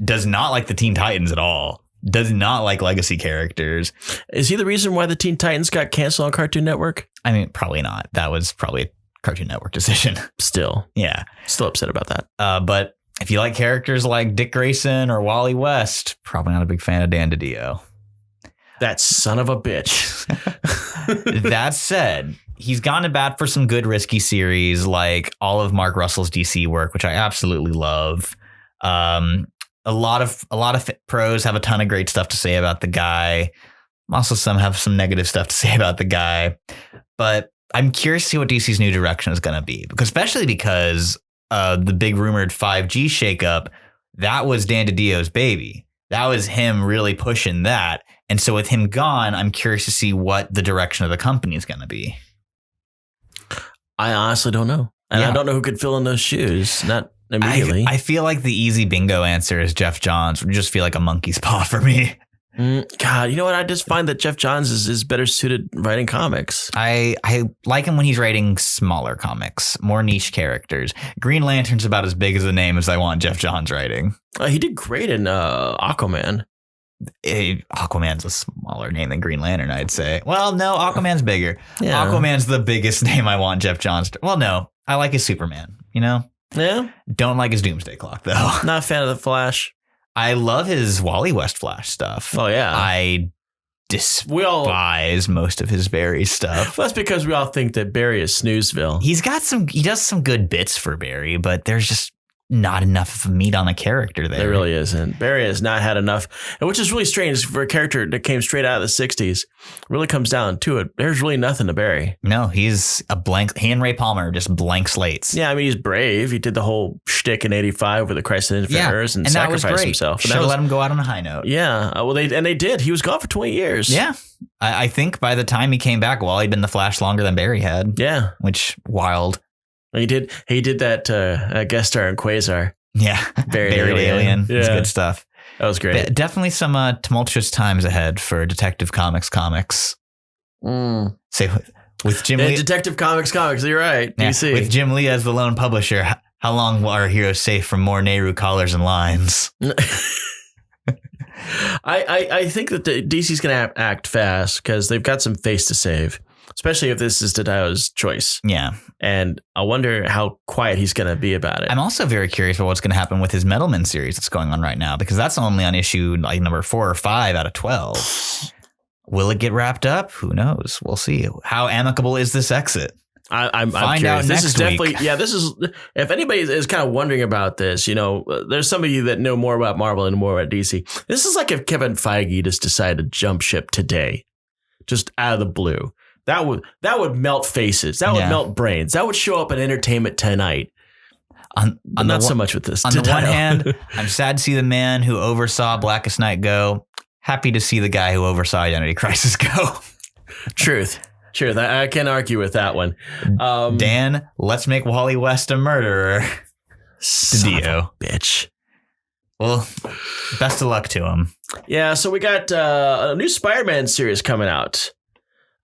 Does not like the Teen Titans at all. Does not like legacy characters. Is he the reason why the Teen Titans got canceled on Cartoon Network? I mean, probably not. That was probably a Cartoon Network decision. Still. Yeah. Still upset about that. But if you like characters like Dick Grayson or Wally West, probably not a big fan of Dan DiDio. That son of a bitch. That said, he's gone to bat for some good risky series like all of Mark Russell's DC work, which I absolutely love. A lot of pros have a ton of great stuff to say about the guy. Also, some have some negative stuff to say about the guy. But I'm curious to see what DC's new direction is going to be, especially because the big rumored 5G shakeup, that was Dan DiDio's baby. That was him really pushing that. And so with him gone, I'm curious to see what the direction of the company is going to be. I honestly don't know. And I don't know who could fill in those shoes. Not immediately. I feel like the easy bingo answer is Jeff Johns. Would just feel like a monkey's paw for me. God, you know what? I just find that Jeff Johns is better suited writing comics. I like him when he's writing smaller comics, more niche characters. Green Lantern's about as big as a name as I want Jeff Johns writing. He did great in Aquaman. Aquaman's a smaller name than Green Lantern, I'd say. Well, no, Aquaman's bigger. Yeah. Aquaman's the biggest name I want Jeff Johns to. Well, no, I like his Superman, Yeah. Don't like his Doomsday Clock, though. Not a fan of the Flash. I love his Wally West Flash stuff. Oh, yeah. I despise most of his Barry stuff. Well, that's because we all think that Barry is Snoozeville. He does some good bits for Barry, but there's just not enough of meat on a character there. There really isn't. Barry has not had enough, which is really strange for a character that came straight out of the 60s. It really comes down to it. There's really nothing to Barry. No, he's a blank. He and Ray Palmer are just blank slates. Yeah, I mean, he's brave. He did the whole shtick in 85 with the Crisis on Infinite Earths and sacrificed himself. Should have let him go out on a high note. Yeah, well, they did. He was gone for 20 years. Yeah. I think by the time he came back, Wally'd been the Flash longer than Barry had. Yeah. Which, wild. He did that guest star in Quasar. Yeah, Buried Alien. Yeah. It's good stuff. That was great. But definitely some tumultuous times ahead for Detective Comics. Say with Jim Lee. Detective Comics. You're right. Yeah, DC. with Jim Lee as the lone publisher, how long will our heroes safe from more Nehru collars and lines? I think that the DC's going to act fast because they've got some face to save, especially if this is DiDio's choice. Yeah. And I wonder how quiet he's going to be about it. I'm also very curious about what's going to happen with his Metalman series that's going on right now, because that's only on issue like number 4 or 5 out of 12. Will it get wrapped up? Who knows? We'll see. How amicable is this exit? I'm Find curious. out This is next week. definitely, this is, if anybody is kind of wondering about this, there's some of you that know more about Marvel and more about DC. This is like if Kevin Feige just decided to jump ship today, just out of the blue. That would melt faces. That would melt brains. That would show up in Entertainment Tonight. Not so much with this. On the one hand, I'm sad to see the man who oversaw Blackest Night go. Happy to see the guy who oversaw Identity Crisis go. Truth. I can't argue with that one. Dan, let's make Wally West a murderer. Son of a bitch. Well, best of luck to him. Yeah, so we got a new Spider-Man series coming out.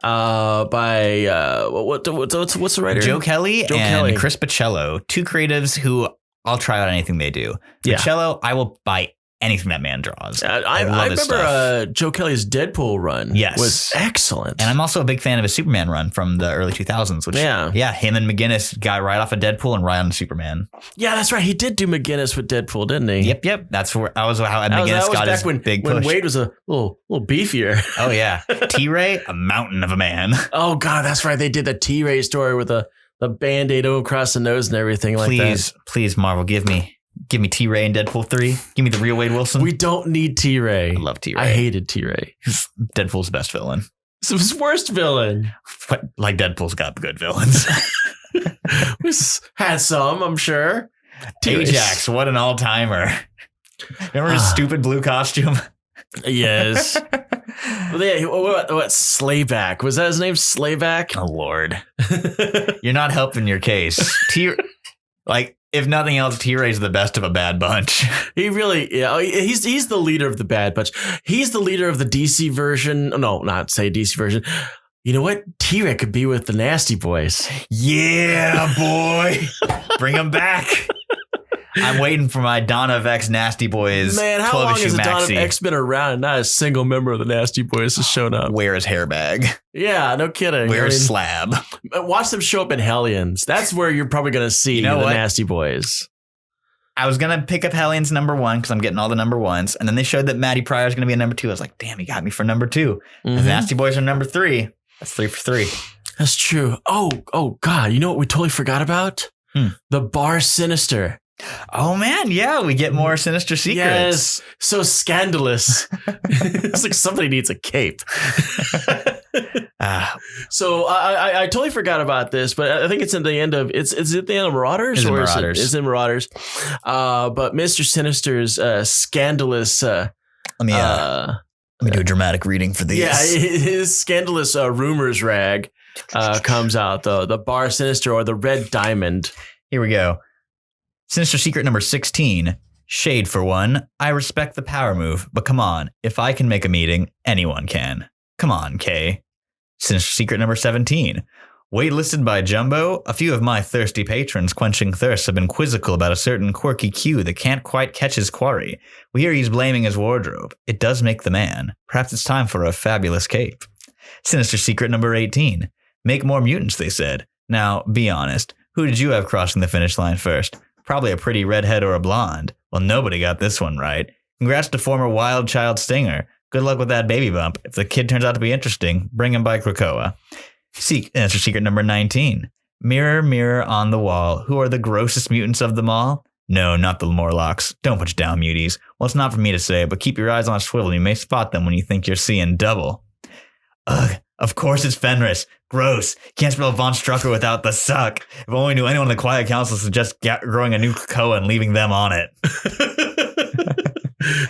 By what's the writer? Joe Kelly and Chris Pacello, two creatives who I'll try out anything they do. Pacello, I will buy anything that man draws. I remember Joe Kelly's Deadpool run was excellent. And I'm also a big fan of his Superman run from the early 2000s. Which, him and McGinnis got right off of Deadpool and right on to Superman. Yeah, that's right. He did do McGinnis with Deadpool, didn't he? Yep. That was how Ed McGinnis got his big push. When Wade was a little beefier. Oh, yeah. T-Ray, a mountain of a man. Oh, God, that's right. They did the T-Ray story with the Band-Aid across the nose and everything like that. Please, Marvel, give me T-Ray in Deadpool 3. Give me the real Wade Wilson. We don't need T-Ray. I love T-Ray. I hated T-Ray. He's Deadpool's best villain. It's his worst villain. But like Deadpool's got good villains. We had some, I'm sure. Ajax, what an all-timer. Remember his stupid blue costume? Yes. What Slayback? Was that his name? Slayback? Oh, Lord. You're not helping your case. If nothing else, T-Ray's the best of a bad bunch. He really, he's the leader of the bad bunch. He's the leader of the DC version. No, not say DC version. You know what? T-Ray could be with the Nasty Boys. Yeah, boy. Bring him back. I'm waiting for my Dawn of X Nasty Boys. Man, how long has the Dawn of X been around and not a single member of the Nasty Boys has shown up? Wear his hairbag. Yeah, no kidding. Wear his slab. Watch them show up in Hellions. That's where you're probably going to see the Nasty Boys. I was going to pick up Hellions #1 because I'm getting all the #1s. And then they showed that Matty Pryor is going to be a #2. I was like, damn, he got me for #2. Mm-hmm. The Nasty Boys are #3. That's 3 for 3. That's true. Oh, God. You know what we totally forgot about? The Bar Sinister. Oh, man. Yeah, we get more Sinister secrets. Yes. So scandalous. It's like somebody needs a cape. So I totally forgot about this, but I think it's at the end of it's at the end of Marauders. It's in Marauders. But Mr. Sinister's scandalous. Let me do a dramatic reading for these. Yeah, his scandalous rumors rag comes out. The Bar Sinister or the Red Diamond. Here we go. Sinister secret number 16. Shade for one. I respect the power move, but come on. If I can make a meeting, anyone can. Come on, Kay. Sinister secret number 17. Waitlisted by Jumbo, a few of my thirsty patrons quenching thirst have been quizzical about a certain quirky Q that can't quite catch his quarry. We hear he's blaming his wardrobe. It does make the man. Perhaps it's time for a fabulous cape. Sinister secret number 18. Make more mutants, they said. Now, be honest. Who did you have crossing the finish line first? Probably a pretty redhead or a blonde. Well, nobody got this one right. Congrats to former Wild Child Stinger. Good luck with that baby bump. If the kid turns out to be interesting, bring him by Krakoa. Answer secret number 19. Mirror, mirror on the wall. Who are the grossest mutants of them all? No, not the Morlocks. Don't put you down, muties. Well, it's not for me to say, but keep your eyes on a swivel. You may spot them when you think you're seeing double. Ugh, of course it's Fenris. Gross. Can't spell Von Strucker without the suck. If only knew anyone in the Quiet Council suggest growing a new Krakoa and leaving them on it.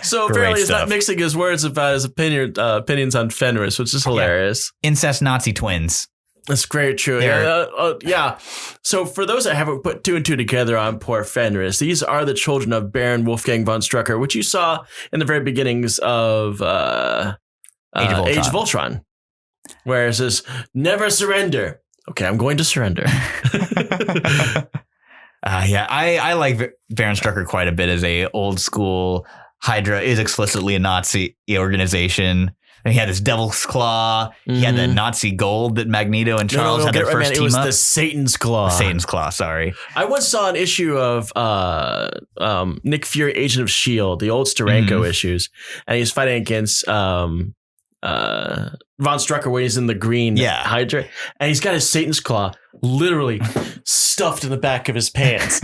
So apparently he's not mixing his words about his opinions on Fenris, which is hilarious. Yeah. Incest Nazi twins. That's great, true. Yeah. So for those that haven't put 2 and 2 together on poor Fenris, these are the children of Baron Wolfgang von Strucker, which you saw in the very beginnings of Age of Ultron. Where it says, never surrender. Okay, I'm going to surrender. I like Baron Strucker quite a bit as a old school. Hydra is explicitly a Nazi organization. And he had his Devil's Claw. He had that Nazi gold that Magneto and Charles had their first team up. It was the Satan's Claw. Satan's Claw, sorry. I once saw an issue of Nick Fury, Agent of S.H.I.E.L.D., the old Steranko issues. And he was fighting against Von Strucker when he's in the green Hydra, and he's got his Satan's claw literally stuffed in the back of his pants,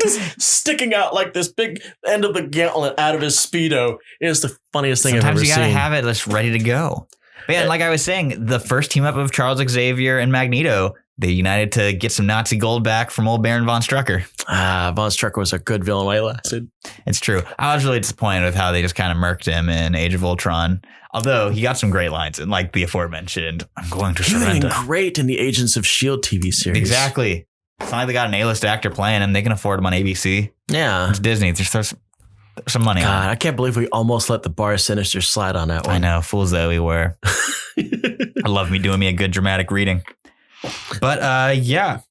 just sticking out like this big end of the gauntlet out of his Speedo. It is the funniest thing I've ever seen. Sometimes you gotta have it just ready to go. But yeah, like I was saying, the first team up of Charles Xavier and Magneto, they united to get some Nazi gold back from old Baron Von Strucker. Von Strucker was a good villain while he lasted. It's true. I was really disappointed with how they just kind of murked him in Age of Ultron. Although he got some great lines in like the aforementioned, I'm going to surrender. He was great in the Agents of S.H.I.E.L.D. TV series. Exactly. It's not like they got an A-list actor playing him. They can afford him on ABC. Yeah. It's Disney. There's some money on it. I can't believe we almost let the bar Sinister slide on that one. I know. Fools that we were. I love doing me a good dramatic reading. But yeah.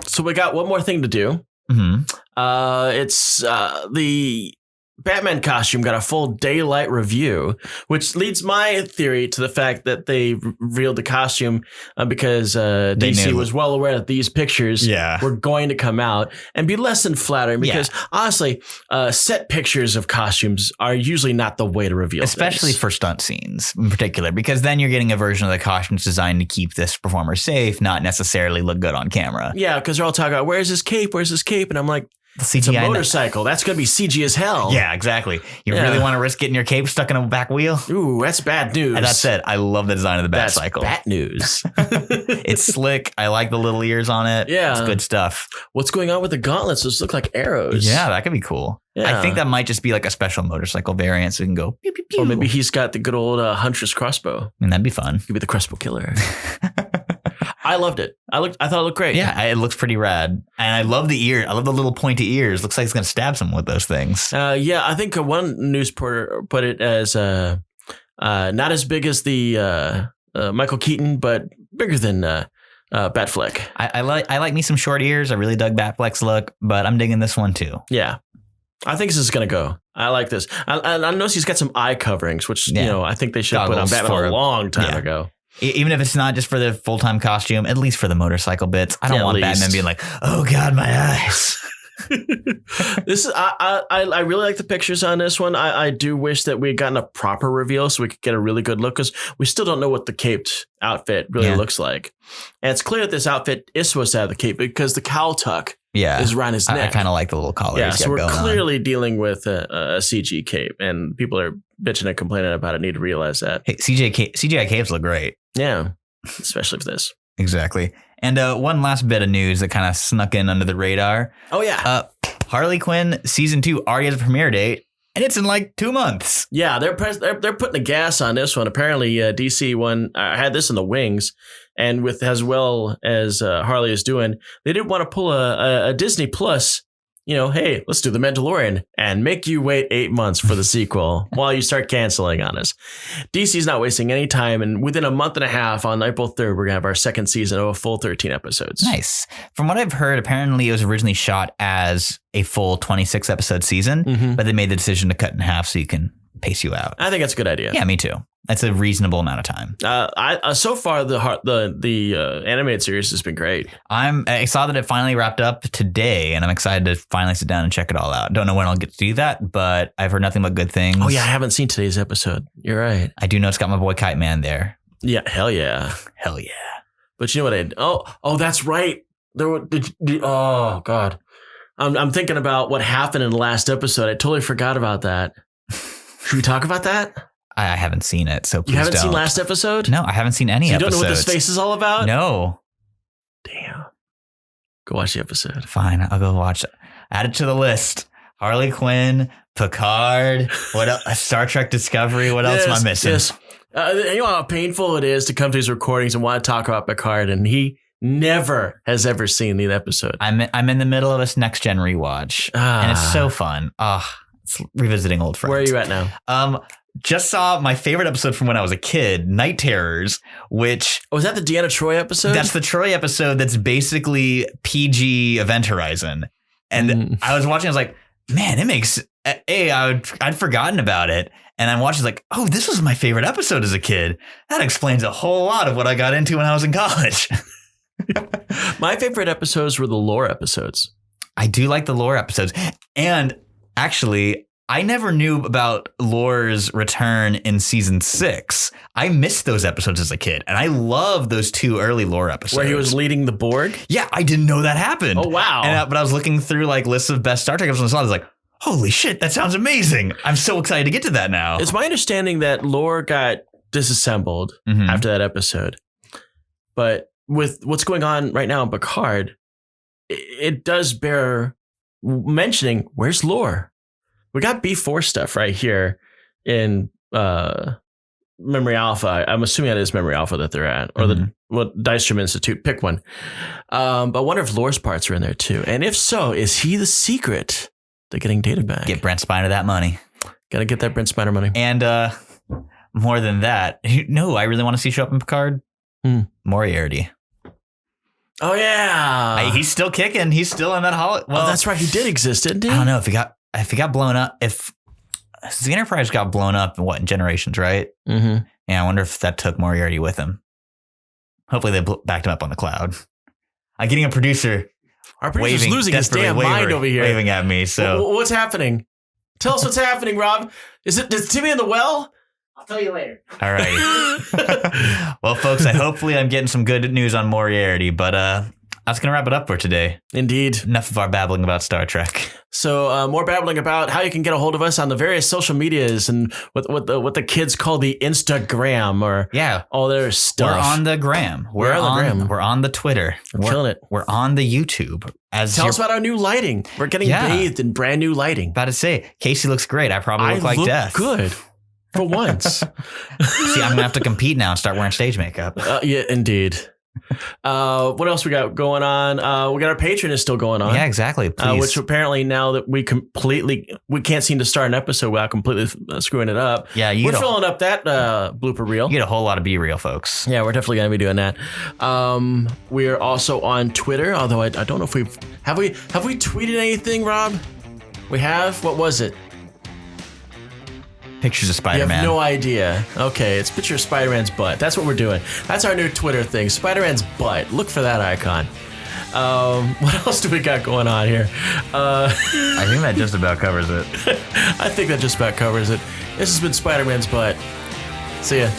So we got one more thing to do. Mm-hmm. It's the Batman costume got a full daylight review, which leads my theory to the fact that they revealed the costume because DC was well aware that these pictures were going to come out and be less than flattering because honestly, set pictures of costumes are usually not the way to reveal especially things. For stunt scenes in particular, because then you're getting a version of the costumes designed to keep this performer safe, not necessarily look good on camera. Yeah, because they're all talking about where's his cape? And I'm like, it's a motorcycle. That's going to be CG as hell. Yeah, exactly. You really want to risk getting your cape stuck in a back wheel? Ooh, that's bad news. And that said, I love the design of the Batcycle. That's bad news. It's slick. I like the little ears on it. Yeah. It's good stuff. What's going on with the gauntlets? Those look like arrows. Yeah, that could be cool. Yeah. I think that might just be like a special motorcycle variant so we can go pew, pew, pew. Or maybe he's got the good old Huntress crossbow. And that'd be fun. He'd be the crossbow killer. I loved it. I thought it looked great. Yeah, it looks pretty rad. And I love the ear. I love the little pointy ears. Looks like it's going to stab someone with those things. Yeah, I think one news reporter put it as not as big as the Michael Keaton, but bigger than Batfleck. I like me some short ears. I really dug Batfleck's look, but I'm digging this one too. Yeah. I think this is going to go. I like this. I notice he's got some eye coverings, which I think they should have put on Batman a long time ago. Even if it's not just for the full-time costume, at least for the motorcycle bits. I don't want Batman being like, oh God, my eyes. This is I really like the pictures on this one. I do wish that we had gotten a proper reveal so we could get a really good look because we still don't know what the caped outfit really looks like. And it's clear that this outfit is supposed to have the cape because the cowl tuck is around his neck. I kind of like the little collar. So we're clearly dealing with a CG cape, and people are bitching and complaining about it. Need to realize that. Hey, CGI capes look great. Yeah, especially for this. Exactly. And one last bit of news that kind of snuck in under the radar. Oh, yeah. Harley Quinn season 2 already has a premiere date, and it's in like 2 months. Yeah, they're putting the gas on this one. Apparently, DC had this in the wings, and with as well as Harley is doing, they did want to pull a Disney Plus. Hey, let's do The Mandalorian and make you wait 8 months for the sequel while you start canceling on us. DC's not wasting any time. And within a month and a half on April 3rd, we're going to have our second season of a full 13 episodes. Nice. From what I've heard, apparently it was originally shot as a full 26 episode season, but they made the decision to cut in half so you can pace you out. I think that's a good idea. Yeah, me too. That's a reasonable amount of time. So far the animated series has been great. I saw that it finally wrapped up today, and I'm excited to finally sit down and check it all out. Don't know when I'll get to do that, but I've heard nothing but good things. Oh yeah, I haven't seen today's episode. You're right. I do know it's got my boy Kite Man there. Yeah, hell yeah, hell yeah. But you know what? Oh, that's right. Oh God, I'm thinking about what happened in the last episode. I totally forgot about that. Should we talk about that? I haven't seen it, so please You haven't don't. seen last episode? No, I haven't seen any episodes. You don't know what this face is all about? No. Damn. Go watch the episode. Fine, I'll go watch it. Add it to the list. Harley Quinn, Picard, what else? Star Trek Discovery. What else am I missing? Yes. You know how painful it is to come to these recordings and want to talk about Picard, and he never has ever seen the episode. I'm in the middle of this next gen rewatch, and it's so fun. It's revisiting old friends. Where are you at now? Just saw my favorite episode from when I was a kid, Night Terrors, which... Was that the Deanna Troi episode? That's the Troi episode that's basically PG Event Horizon. And I was watching, I was like, man, it makes... I'd forgotten about it. And I'm watching like, oh, this was my favorite episode as a kid. That explains a whole lot of what I got into when I was in college. My favorite episodes were the lore episodes. I do like the lore episodes. And actually... I never knew about Lore's return in season 6. I missed those episodes as a kid, and I love those 2 early Lore episodes. Where he was leading the Borg? Yeah, I didn't know that happened. Oh, wow. But I was looking through like lists of best Star Trek episodes, and I was like, holy shit, that sounds amazing. I'm so excited to get to that now. It's my understanding that Lore got disassembled after that episode. But with what's going on right now in Picard, it does bear mentioning, where's Lore? We got B4 stuff right here in Memory Alpha. I'm assuming that is Memory Alpha that they're at, or the Dystrom Institute. Pick one. But I wonder if Lore's parts are in there too. And if so, is he the secret to getting Data back? Get Brent Spiner that money. Gotta get that Brent Spiner money. And more than that, no, I really want to see show up in Picard. Moriarty. Oh yeah, he's still kicking. He's still in that holo. Well, that's right. He did exist, didn't he? I don't know if he got blown up. If the Enterprise got blown up in Generations, right? Yeah, I wonder if that took Moriarty with him. Hopefully they backed him up on the cloud. I'm getting a producer. Our producer's losing his damn mind over here, waving at me. So what's happening? Tell us what's happening, Rob. Is Timmy in the well? I'll tell you later. All right. Well, folks, hopefully I'm getting some good news on Moriarty, but that's going to wrap it up for today. Indeed. Enough of our babbling about Star Trek. So more babbling about how you can get a hold of us on the various social medias and what the kids call the Instagram or all their stuff. We're on the gram. We're on the Twitter. We're killing it. We're on the YouTube. Tell us about our new lighting. We're getting bathed in brand new lighting. About to say, Casey looks great. I probably look like death. Good. For once. See, I'm going to have to compete now and start wearing stage makeup. Yeah, indeed. What else we got going on? We got our Patreon is still going on. Yeah, exactly. Which apparently now that we can't seem to start an episode without completely screwing it up. Yeah, we're filling up that blooper reel. You get a whole lot of B-reel, folks. Yeah, we're definitely going to be doing that. We're also on Twitter, although I don't know if we tweeted anything, Rob? We have? What was it? Pictures of Spider-Man. You have no idea. Okay, it's picture of Spider-Man's butt. That's what we're doing. That's our new Twitter thing. Spider-Man's butt. Look for that icon. What else do we got going on here? I think that just about covers it. I think that just about covers it. This has been Spider-Man's butt. See ya.